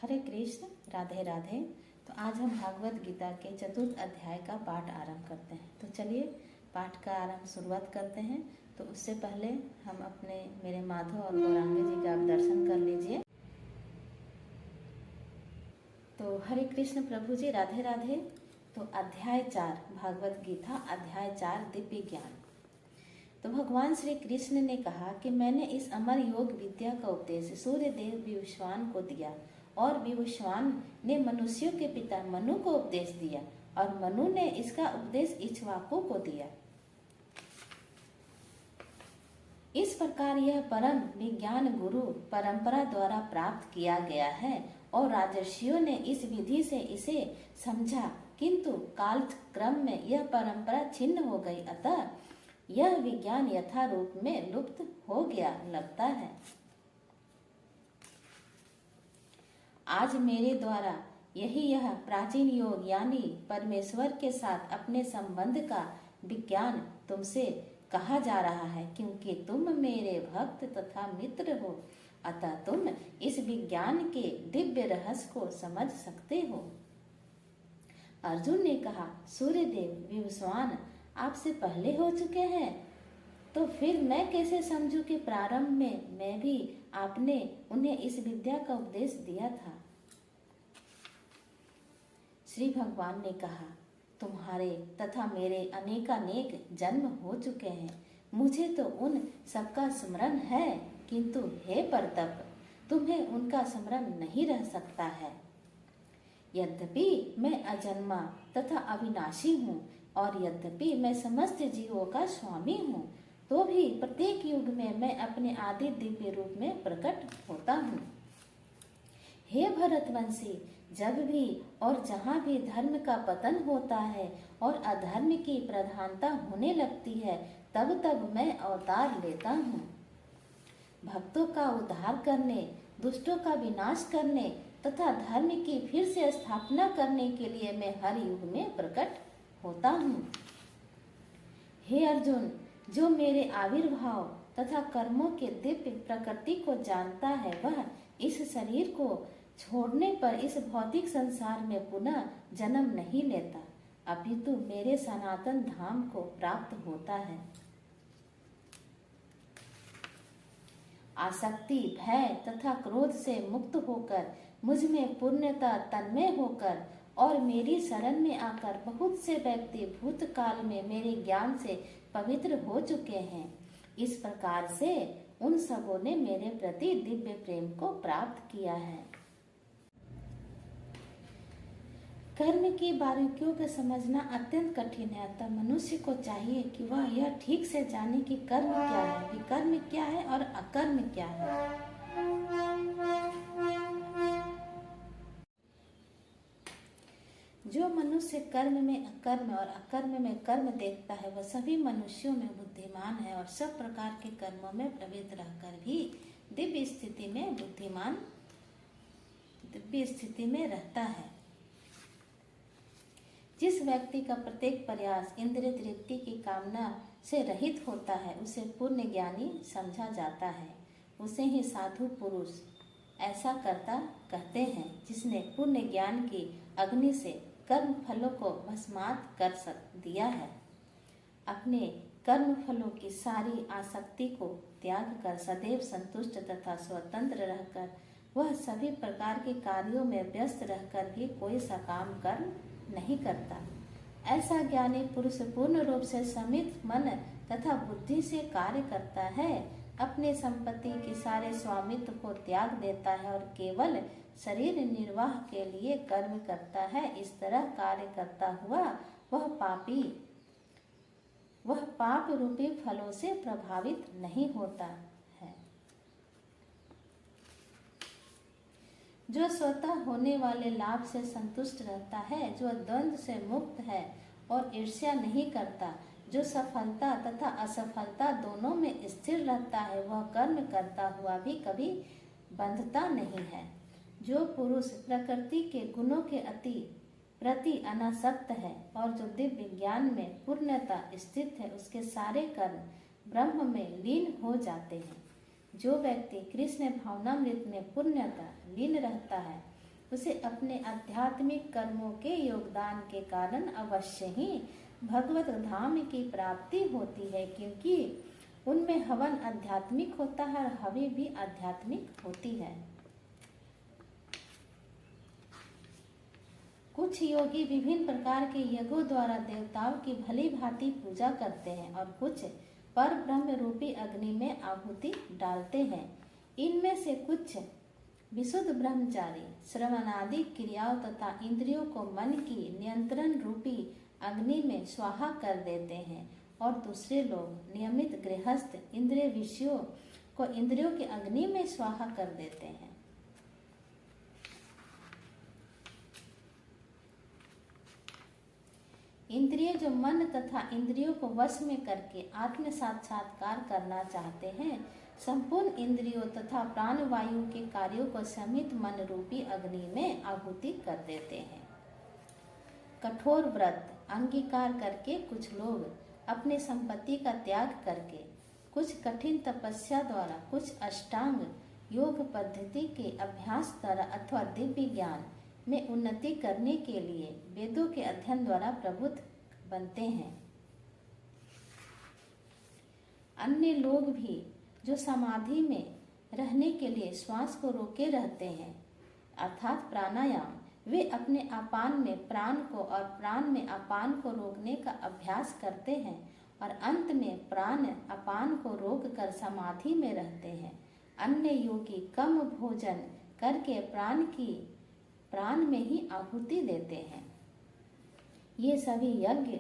हरे कृष्ण, राधे राधे। तो आज हम भागवत गीता के चतुर्थ अध्याय का पाठ आरंभ करते हैं। तो चलिए पाठ का आरंभ शुरुआत करते हैं। तो उससे पहले हम अपने मेरे माधव और गौरांगी जी का आप दर्शन कर लीजिए। तो हरे कृष्ण प्रभु जी, राधे राधे। तो अध्याय 4 भागवत गीता अध्याय 4 दिव्य ज्ञान। तो भगवान श्री कृष्ण ने कहा कि मैंने इस अमर योग विद्या का उपदेश सूर्य देव विवस्वान को दिया और विवस्वान ने मनुष्यों के पिता मनु को उपदेश दिया और मनु ने इसका उपदेश इक्ष्वाकु को दिया। इस प्रकार यह परम विज्ञान गुरु परंपरा द्वारा प्राप्त किया गया है और राजर्षियों ने इस विधि से इसे समझा, किंतु काल क्रम में यह परंपरा छिन्न हो गई, अतः यह विज्ञान यथा रूप में लुप्त हो गया लगता है। आज मेरे द्वारा यह प्राचीन योग यानी परमेश्वर के साथ अपने संबंध का विज्ञान तुमसे कहा जा रहा है, क्योंकि तुम मेरे भक्त तथा मित्र हो, अतः तुम इस विज्ञान के दिव्य रहस्य को समझ सकते हो। अर्जुन ने कहा, सूर्यदेव विवस्वान आपसे पहले हो चुके हैं, तो फिर मैं कैसे समझूं कि प्रारंभ में मैं भी आपने उन्हें इस विद्या का उपदेश दिया था। श्री भगवान ने कहा, तुम्हारे तथा मेरे अनेकानेक जन्म हो चुके हैं, मुझे तो उन सबका स्मरण है, किंतु हे परतप, तुम्हें उनका स्मरण नहीं रह सकता है। यद्यपि मैं अजन्मा तथा अविनाशी हूँ और यद्यपि मैं समस्त जीवों का स्वामी हूँ, तो भी प्रत्येक युग में मैं अपने आदि दिव्य रूप में प्रकट होता हूँ। हे भरतवंशी, जब भी और जहाँ भी धर्म का पतन होता है और अधर्म की प्रधानता होने लगती है, तब तब मैं अवतार लेता हूँ। भक्तों का उद्धार करने, दुष्टों का विनाश करने तथा धर्म की फिर से स्थापना करने के लिए मैं हर युग में प्रकट होता हूँ। हे अर्जुन, जो मेरे आविर्भाव तथा कर्मों के दिव्य प्रकृति को जानता है, वह इस शरीर को छोड़ने पर इस भौतिक संसार में पुनः जन्म नहीं लेता, अपितु मेरे सनातन धाम को प्राप्त होता है। आसक्ति, भय तथा क्रोध से मुक्त होकर मुझ में पूर्णतः तन्मय होकर और मेरी शरण में आकर बहुत से व्यक्ति भूतकाल में मेरे ज्ञान से पवित्र हो चुके हैं। इस प्रकार से उन सबों ने मेरे प्रति दिव्य प्रेम को प्राप्त किया है। कर्म की बारीकियों को समझना अत्यंत कठिन है, अतः मनुष्य को चाहिए कि वह यह ठीक से जाने कि कर्म क्या है, विकर्म क्या है और अकर्म क्या है। जो मनुष्य कर्म में अकर्म और अकर्म में कर्म देखता है, वह सभी मनुष्यों में बुद्धिमान है और सब प्रकार के कर्मों में प्रवृत्त रहकर भी दिव्य स्थिति में रहता है। जिस व्यक्ति का प्रत्येक प्रयास इंद्रिय तृप्ति की कामना से रहित होता है, उसे पूर्ण ज्ञानी समझा जाता है। उसे ही साधु पुरुष ऐसा करता कहते हैं, जिसने पूर्ण ज्ञान की अग्नि से कर्म फलों को भस्मात कर दिया है। अपने कर्म फलों की सारी आसक्ति को त्याग कर सदैव संतुष्ट तथा स्वतंत्र रहकर वह सभी प्रकार के कार्यों में व्यस्त रहकर भी कोई सकाम कर्म नहीं करता। ऐसा ज्ञानी पुरुष पूर्ण रूप से समित मन तथा बुद्धि से कार्य करता है, अपने संपत्ति के सारे स्वामित्व को त्याग देता है और केवल शरीर निर्वाह के लिए कर्म करता है। इस तरह कार्य करता हुआ वह पाप रूपी फलों से प्रभावित नहीं होता है। जो स्वतः होने वाले लाभ से संतुष्ट रहता है, जो द्वंद्व से मुक्त है और ईर्ष्या नहीं करता, जो सफलता तथा असफलता दोनों में स्थिर रहता है, वह कर्म करता हुआ भी कभी बंधता नहीं है। जो पुरुष प्रकृति के गुणों के प्रति अनासक्त है और जो दिव्य ज्ञान में पूर्णता स्थित है, उसके सारे कर्म ब्रह्म में लीन हो जाते हैं। जो व्यक्ति कृष्ण भावनामृत में पूर्णता लीन रहता है, उसे अपने आध्यात्मिक कर्मों के योगदान के कारण अवश्य ही भगवत धाम की प्राप्ति होती है, क्योंकि उनमें हवन आध्यात्मिक होता है और हवि भी आध्यात्मिक होती है। कुछ योगी विभिन्न प्रकार के यज्ञों द्वारा देवताओं की भली भांति पूजा करते हैं और कुछ पर ब्रह्म रूपी अग्नि में आहुति डालते हैं। इनमें से कुछ विशुद्ध ब्रह्मचारी श्रवणादि क्रियाओं तथा इंद्रियों को मन की नियंत्रण रूपी अग्नि में स्वाहा कर देते हैं और दूसरे लोग नियमित गृहस्थ इंद्रिय विषयों को इंद्रियों की अग्नि में स्वाहा कर देते हैं। इंद्रिय जो मन तथा इंद्रियों को वश में करके आत्म साक्षात्कार करना चाहते हैं, संपूर्ण इंद्रियों तथा प्राणवायु के कार्यों को समित मन रूपी अग्नि में आहुति कर देते हैं। कठोर व्रत अंगीकार करके कुछ लोग अपने संपत्ति का त्याग करके, कुछ कठिन तपस्या द्वारा, कुछ अष्टांग योग पद्धति के अभ्यास द्वारा अथवा दिव्य ज्ञान में उन्नति करने के लिए वेदों के अध्ययन द्वारा प्रबुद्ध बनते हैं। अन्य लोग भी जो समाधि में रहने के लिए श्वास को रोके रहते हैं अर्थात प्राणायाम, वे अपने अपान में प्राण को और प्राण में अपान को रोकने का अभ्यास करते हैं और अंत में प्राण अपान को रोककर समाधि में रहते हैं। अन्य योगी कम भोजन करके प्राण में ही आहुति देते हैं। ये सभी यज्ञ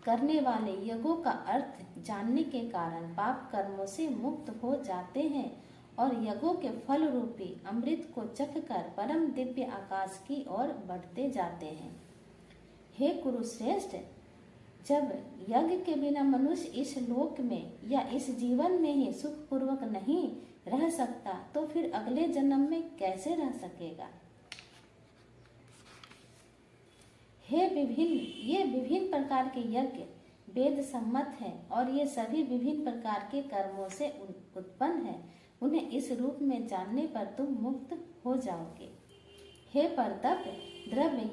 करने वाले यज्ञों का अर्थ जानने के कारण पाप कर्मों से मुक्त हो जाते हैं और यज्ञों के फल रूपी अमृत को चखकर परम दिव्य आकाश की ओर बढ़ते जाते हैं। हे कुरुश्रेष्ठ, जब यज्ञ के बिना मनुष्य इस लोक में या इस जीवन में ही सुखपूर्वक नहीं रह सकता तो फिर अगले जन्म में कैसे रह सकेगा। ये विभिन्न प्रकार के यज्ञ वेद सम्मत हैं और ये सभी विभिन्न प्रकार के कर्मों से उत्पन्न हैं। उन्हें इस रूप में जानने पर तुम मुक्त हो जाओगे। हे परतप, द्रव्य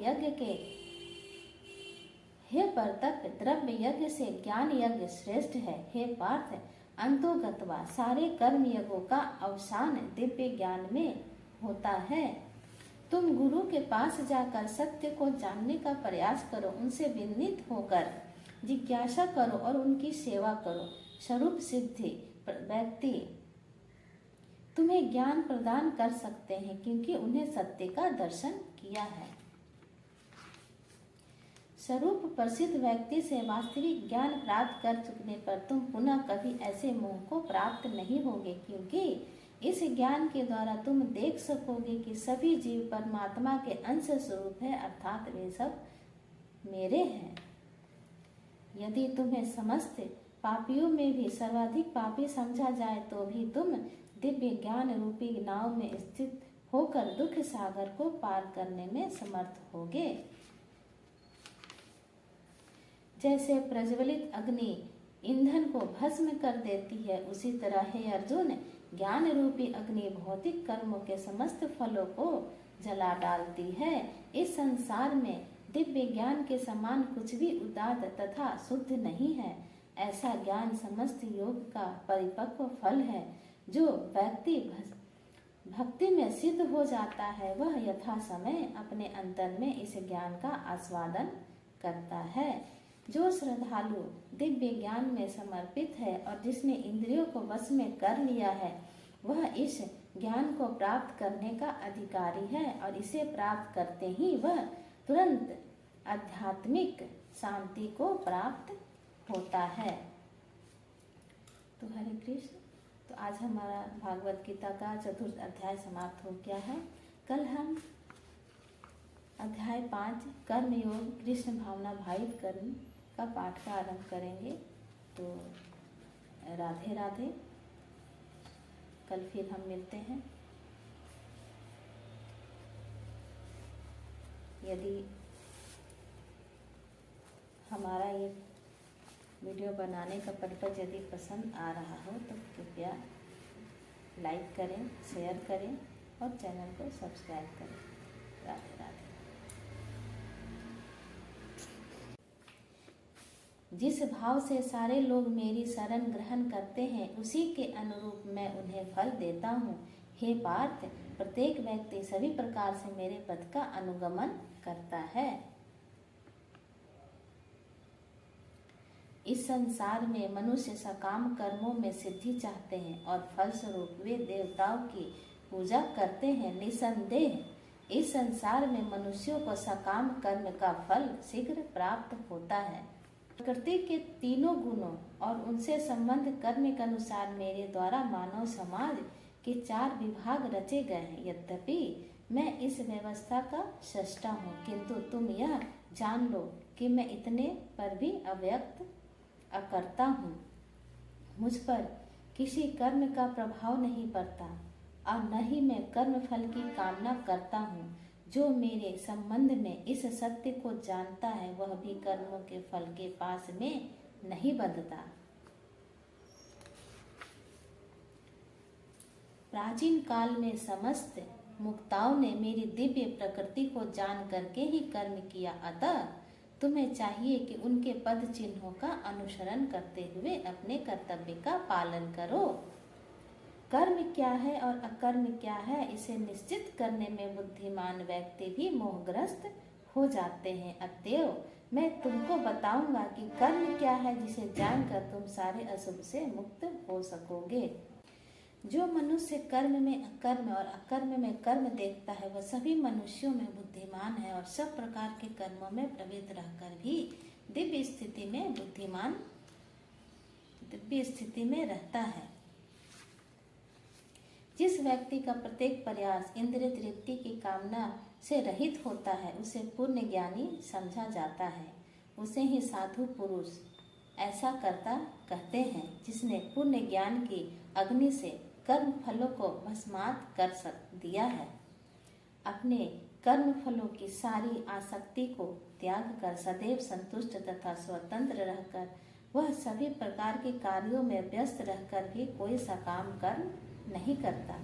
यज्ञ से ज्ञान यज्ञ श्रेष्ठ है। हे पार्थ, अंतोगत्वा सारे कर्म यज्ञों का अवसान दिव्य ज्ञान में होता है। तुम गुरु के पास जाकर सत्य को जानने का प्रयास करो, उनसे विनीत होकर जिज्ञासा करो और उनकी सेवा करो। स्वरूप सिद्धि व्यक्ति तुम्हें ज्ञान प्रदान कर सकते हैं क्योंकि उन्हें सत्य का दर्शन किया है। स्वरूप प्रसिद्ध व्यक्ति से वास्तविक ज्ञान प्राप्त कर चुकने पर तुम पुनः कभी ऐसे मोह को प्राप्त नहीं होगे, क्योंकि इस ज्ञान के द्वारा तुम देख सकोगे कि सभी जीव परमात्मा के अंश स्वरूप है, अर्थात वे सब मेरे हैं। यदि तुम्हें समस्त पापियों में भी सर्वाधिक पापी समझा जाए तो भी तुम दिव्य ज्ञान रूपी नाव में स्थित होकर दुख सागर को पार करने में समर्थ होगे। जैसे प्रज्वलित अग्नि ईंधन को भस्म कर देती है, उसी तरह हे अर्जुन, ज्ञान रूपी अग्नि भौतिक कर्मों के समस्त फलों को जला डालती है। इस संसार में दिव्य ज्ञान के समान कुछ भी उदात्त तथा शुद्ध नहीं है। ऐसा ज्ञान समस्त योग का परिपक्व फल है। जो व्यक्ति भक्ति में सिद्ध हो जाता है वह यथा समय अपने अंतर में इस ज्ञान का आस्वादन करता है। जो श्रद्धालु दिव्य ज्ञान में समर्पित है और जिसने इंद्रियों को वश में कर लिया है वह इस ज्ञान को प्राप्त करने का अधिकारी है और इसे प्राप्त करते ही वह तुरंत आध्यात्मिक शांति को प्राप्त होता है। तो हरे कृष्ण। तो आज हमारा भागवत गीता का चतुर्थ अध्याय समाप्त हो गया है। कल हम अध्याय 5 कर्म योग कृष्ण भावना भावित कर्म का पाठ का आरंभ करेंगे। तो राधे राधे। कल फिर हम मिलते हैं। यदि हमारा ये वीडियो बनाने का पर्पज़ यदि पसंद आ रहा हो तो कृपया लाइक करें, शेयर करें और चैनल को सब्सक्राइब करें। राधे राधे। जिस भाव से सारे लोग मेरी शरण ग्रहण करते हैं उसी के अनुरूप मैं उन्हें फल देता हूँ। हे पार्थ, प्रत्येक व्यक्ति सभी प्रकार से मेरे पद का अनुगमन करता है। इस संसार में मनुष्य सकाम कर्मों में सिद्धि चाहते हैं और फलस्वरूप वे देवताओं की पूजा करते हैं। निसंदेह इस संसार में मनुष्यों को सकाम कर्म का फल शीघ्र प्राप्त होता है। प्रकृति के तीनों गुणों और उनसे संबंध कर्म के अनुसार मेरे द्वारा मानव समाज के 4 विभाग रचे गए हैं। यद्यपि मैं इस व्यवस्था का सृष्टा हूँ, किंतु तुम यह जान लो कि मैं इतने पर भी अव्यक्त अकर्ता हूँ। मुझ पर किसी कर्म का प्रभाव नहीं पड़ता और न ही मैं कर्म फल की कामना करता हूँ। जो मेरे संबंध में इस सत्य को जानता है वह भी कर्मों के फल के पास में नहीं बंधता। प्राचीन काल में समस्त मुक्ताओं ने मेरी दिव्य प्रकृति को जान करके ही कर्म किया, अतः तुम्हें चाहिए कि उनके पद चिन्हों का अनुसरण करते हुए अपने कर्तव्य का पालन करो। कर्म क्या है और अकर्म क्या है, इसे निश्चित करने में बुद्धिमान व्यक्ति भी मोहग्रस्त हो जाते हैं। अतएव मैं तुमको बताऊंगा कि कर्म क्या है, जिसे जानकर तुम सारे अशुभ से मुक्त हो सकोगे। जो मनुष्य कर्म में अकर्म और अकर्म में कर्म देखता है वह सभी मनुष्यों में बुद्धिमान है और सब प्रकार के कर्मों में प्रवृत्त रहकर भी दिव्य स्थिति में रहता है। जिस व्यक्ति का प्रत्येक प्रयास इंद्रिय तृप्ति की कामना से रहित होता है उसे पूर्ण ज्ञानी समझा जाता है। उसे ही साधु पुरुष ऐसा करता कहते हैं जिसने पूर्ण ज्ञान की अग्नि से कर्म फलों को भस्मात कर दिया है। अपने कर्म फलों की सारी आसक्ति को त्याग कर सदैव संतुष्ट तथा स्वतंत्र रहकर वह सभी प्रकार के कार्यों में व्यस्त रहकर भी कोई सकाम कर्म नहीं करता।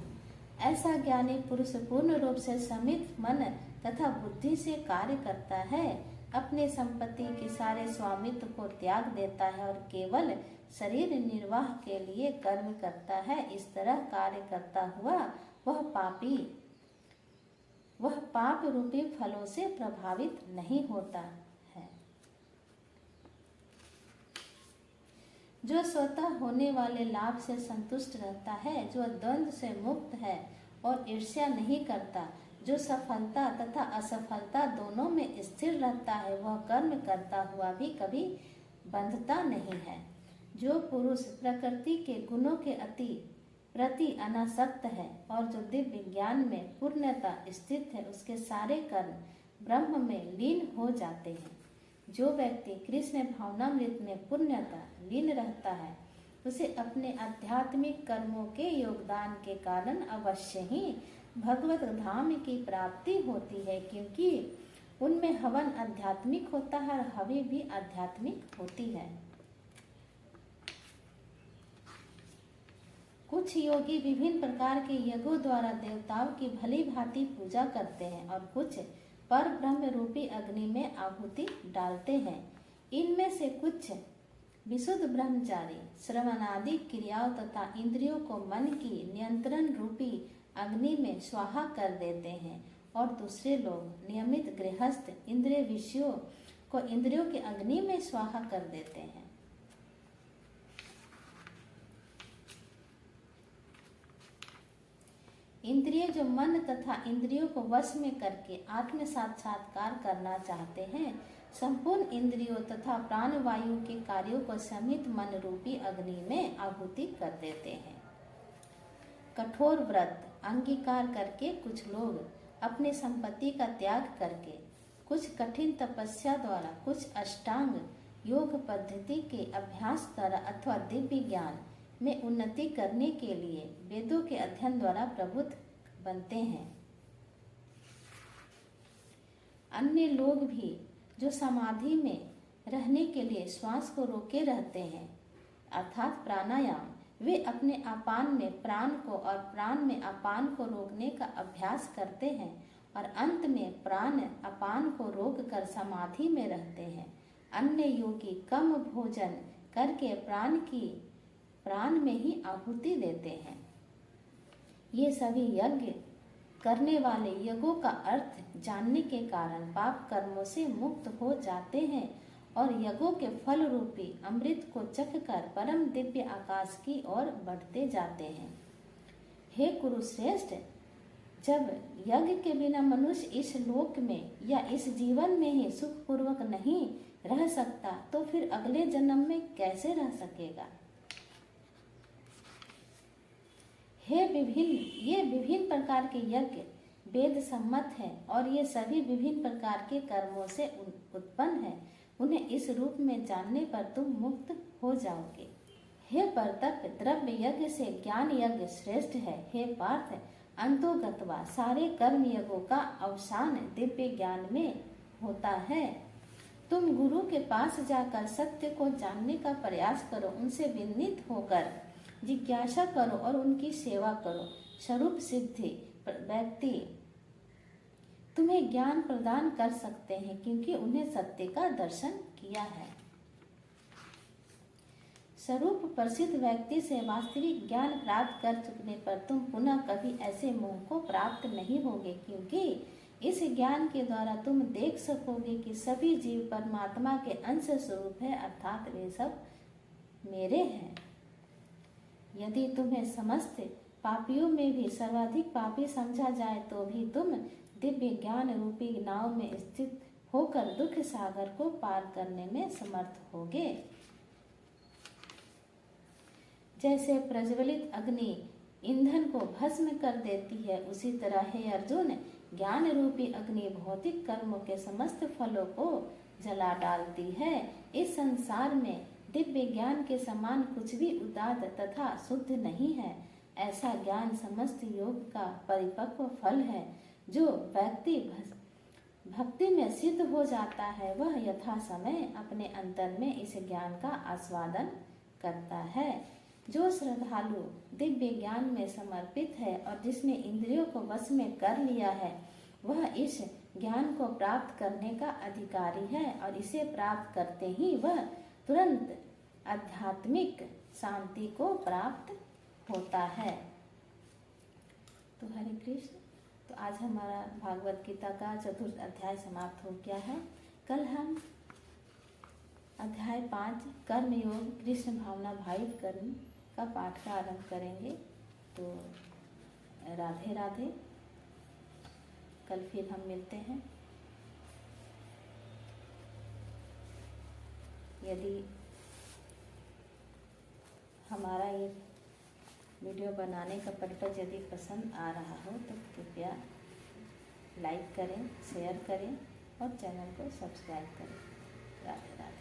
ऐसा ज्ञानी पुरुष पूर्ण रूप से समित मन तथा बुद्धि से कार्य करता है, अपने संपत्ति के सारे स्वामित्व को त्याग देता है और केवल शरीर निर्वाह के लिए कर्म करता है। इस तरह कार्य करता हुआ वह पाप रूपी फलों से प्रभावित नहीं होता है। जो स्वतः होने वाले लाभ से संतुष्ट रहता है, जो द्वंद्व से मुक्त है और ईर्ष्या नहीं करता, जो सफलता तथा असफलता दोनों में स्थिर रहता है, वह कर्म करता हुआ भी कभी बंधता नहीं है। जो पुरुष प्रकृति के गुणों के प्रति अनासक्त है और जो दिव्य ज्ञान में पूर्णता स्थित है, उसके सारे कर्म ब्रह्म में लीन हो जाते हैं। जो व्यक्ति कृष्ण भावनामृत में पूर्णता लीन रहता है उसे अपने आध्यात्मिक कर्मों के योगदान के कारण अवश्य ही भगवत धाम की प्राप्ति होती है, क्योंकि उनमें हवन आध्यात्मिक होता है और हवि भी आध्यात्मिक होती है। कुछ योगी विभिन्न प्रकार के यज्ञों द्वारा देवताओं की भली भांति पूजा करते हैं और कुछ पर ब्रह्म रूपी अग्नि में आहुति डालते हैं। इनमें से कुछ विशुद्ध ब्रह्मचारी श्रवणादि क्रियाओं तथा इंद्रियों को मन की नियंत्रण रूपी अग्नि में स्वाहा कर देते हैं और दूसरे लोग नियमित गृहस्थ इंद्रिय विषयों को इंद्रियों की अग्नि में स्वाहा कर देते हैं। इंद्रिय जो मन तथा इंद्रियों को वश में करके आत्म साक्षात्कार करना चाहते हैं, संपूर्ण इंद्रियों तथा प्राण वायु के कार्यों को समित मन रूपी अग्नि में आहुति कर देते हैं। कठोर व्रत अंगीकार करके कुछ लोग अपने संपत्ति का त्याग करके, कुछ कठिन तपस्या द्वारा, कुछ अष्टांग योग पद्धति के अभ्यास द्वारा अथवा दिव्य ज्ञान में उन्नति करने के लिए वेदों के अध्ययन द्वारा प्रबुद्ध बनते हैं। अन्य लोग भी जो समाधि में रहने के लिए श्वास को रोके रहते हैं अर्थात प्राणायाम, वे अपने अपान में प्राण को और प्राण में अपान को रोकने का अभ्यास करते हैं और अंत में प्राण अपान को रोककर समाधि में रहते हैं। अन्य योगी कम भोजन करके प्राण में ही आहुति देते हैं। ये सभी यज्ञ करने वाले यज्ञों का अर्थ जानने के कारण पाप कर्मों से मुक्त हो जाते हैं और यज्ञों के फल रूपी अमृत को चखकर परम दिव्य आकाश की ओर बढ़ते जाते हैं। हे कुरुश्रेष्ठ, जब यज्ञ के बिना मनुष्य इस लोक में या इस जीवन में ही सुखपूर्वक नहीं रह सकता तो फिर अगले जन्म में कैसे रह सकेगा। ये विभिन्न प्रकार के यज्ञ वेद सम्मत है और ये सभी विभिन्न प्रकार के कर्मों से उत्पन्न है। उन्हें इस रूप में जानने पर तुम मुक्त हो जाओगे। हे परतप, द्रव्य यज्ञ से ज्ञान यज्ञ श्रेष्ठ है। हे पार्थ, अंतोगत्वा सारे कर्म यज्ञों का अवसान दिव्य ज्ञान में होता है। तुम गुरु के पास जाकर सत्य को जानने का प्रयास करो, उनसे विनीत होकर जिज्ञासा करो और उनकी सेवा करो। स्वरूप सिद्धि व्यक्ति तुम्हें ज्ञान प्रदान कर सकते हैं क्योंकि उन्हें सत्य का दर्शन किया है। स्वरूप प्रसिद्ध व्यक्ति से वास्तविक ज्ञान प्राप्त कर चुकने पर तुम पुनः कभी ऐसे मोह को प्राप्त नहीं होगे, क्योंकि इस ज्ञान के द्वारा तुम देख सकोगे कि सभी जीव परमात्मा के अंश स्वरूप है, अर्थात वे सब मेरे हैं। यदि तुम्हें समस्त पापियों में भी सर्वाधिक पापी समझा जाए तो भी तुम दिव्य ज्ञान रूपी नाव में स्थित होकर दुख सागर को पार करने में समर्थ होगे। जैसे प्रज्वलित अग्नि ईंधन को भस्म कर देती है, उसी तरह हे अर्जुन, ज्ञान रूपी अग्नि भौतिक कर्मों के समस्त फलों को जला डालती है। इस संसार में दिव्य ज्ञान के समान कुछ भी उदात्त तथा शुद्ध नहीं है। ऐसा ज्ञान समस्त योग का परिपक्व फल है। जो व्यक्ति भक्ति में सिद्ध हो जाता है वह यथा समय अपने अंतर में इस ज्ञान का आस्वादन करता है। जो श्रद्धालु दिव्य ज्ञान में समर्पित है और जिसने इंद्रियों को वश में कर लिया है, वह इस ज्ञान को प्राप्त करने का अधिकारी है और इसे प्राप्त करते ही वह तुरंत आध्यात्मिक शांति को प्राप्त होता है। तो हरे कृष्ण। तो आज हमारा भागवत गीता का चतुर्थ अध्याय समाप्त हो गया है। कल हम अध्याय 5 कर्म योग कृष्ण भावना भावित कर्म का पाठ का आरंभ करेंगे। तो राधे राधे। कल फिर हम मिलते हैं। यदि हमारा ये वीडियो बनाने का पर्पज़ यदि पसंद आ रहा हो तो कृपया लाइक करें, शेयर करें और चैनल को सब्सक्राइब करें। राधे राधे।